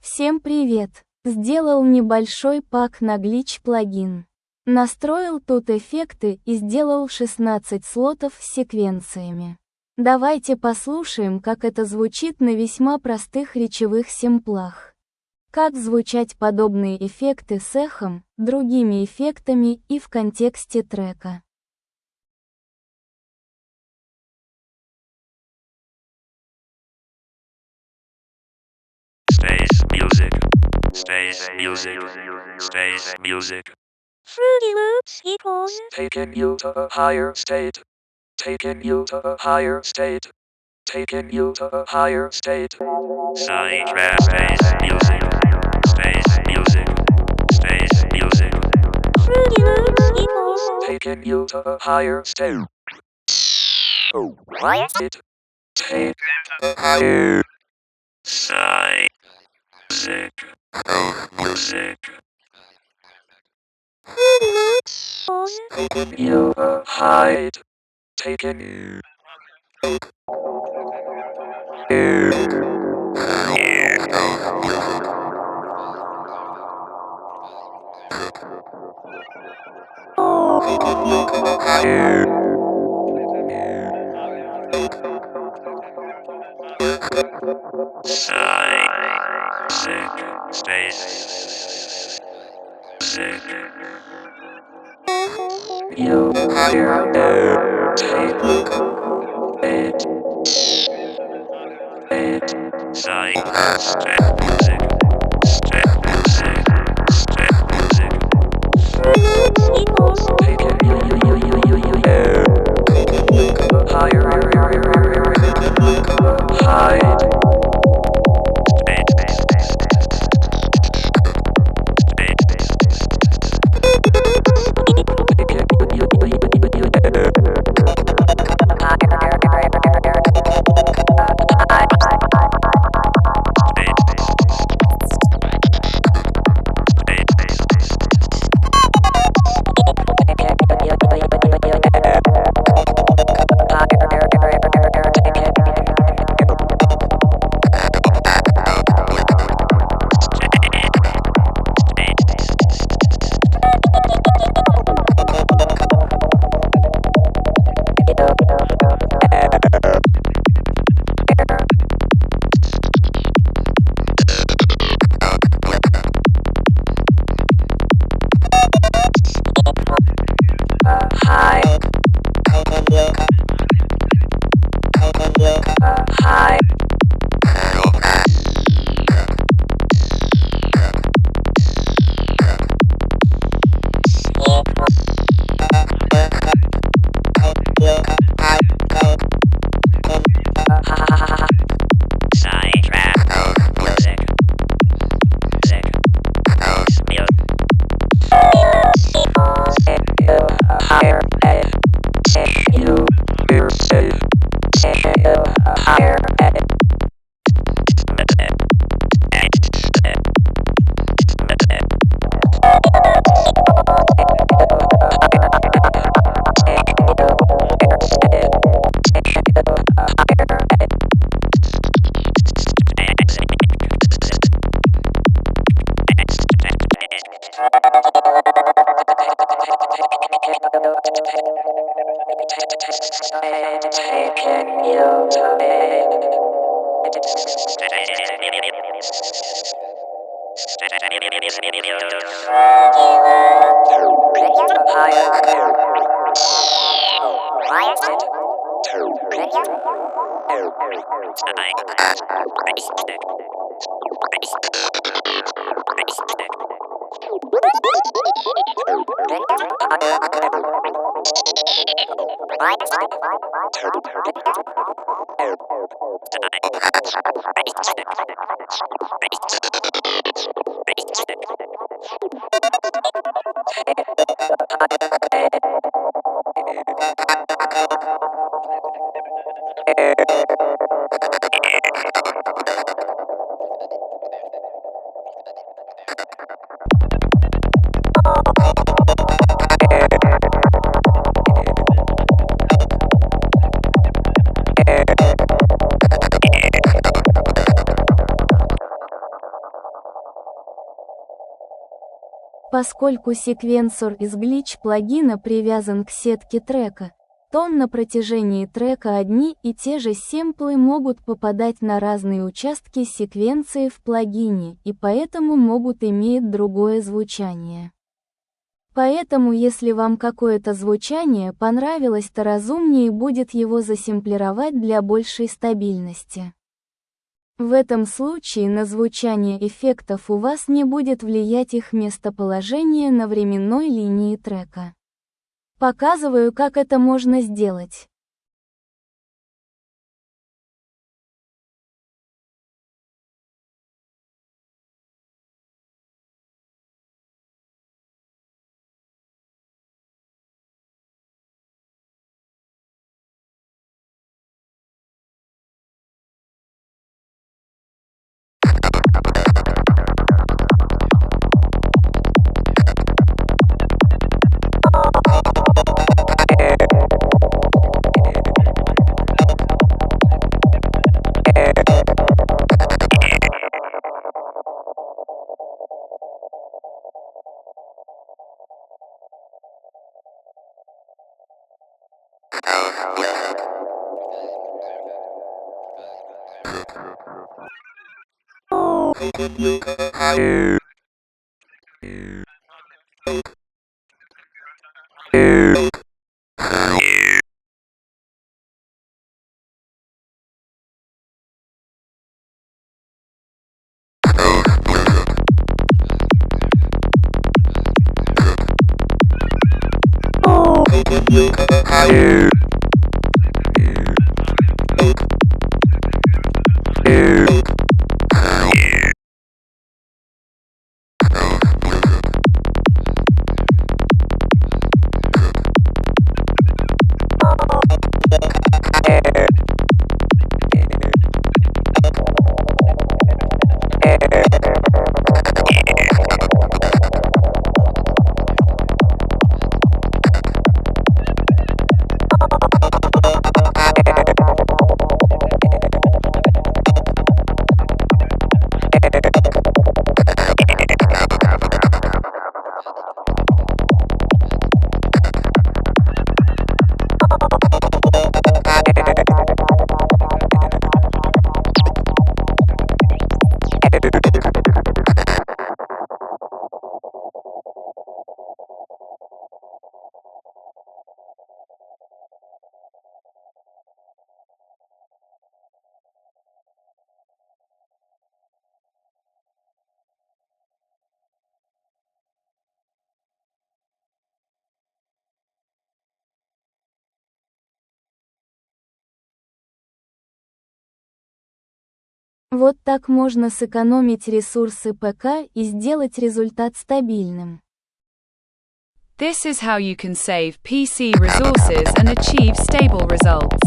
Всем привет! Сделал небольшой пак на Glitch плагин. Настроил тут эффекты и сделал 16 слотов с секвенциями. Давайте послушаем, как это звучит на весьма простых речевых семплах. Как звучать подобные эффекты с эхом, другими эффектами и в контексте трека. Space music, space music. Fruity Loops equals Taking you to a higher state. Taking you to a higher state. Taking you to a higher state. Psy Trance, space music, space music, space music. Fruity Loops equals Taking you to a higher state. It take a higher Psy music. Fruity Loops equals Taking you a height. Taking you. Space. You higher take it. Psy music. Fruity Loops equals Taking you higher height. Поскольку секвенсор из Glitch плагина привязан к сетке трека, то на протяжении трека одни и те же семплы могут попадать на разные участки секвенции в плагине и поэтому могут иметь другое звучание. Поэтому если вам какое-то звучание понравилось, то разумнее будет его засемплировать для большей стабильности. В этом случае на звучание эффектов у вас не будет влиять их местоположение на временной линии трека. Показываю, как это можно сделать. Вот так можно сэкономить ресурсы ПК и сделать результат стабильным. This is how you can save PC resources and achieve stable results.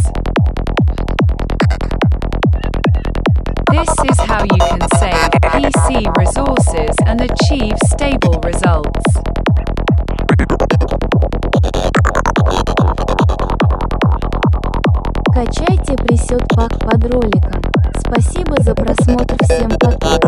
This is how you can save PC resources and achieve stable results. Качайте пресет пак под роликом. Спасибо за просмотр, всем пока.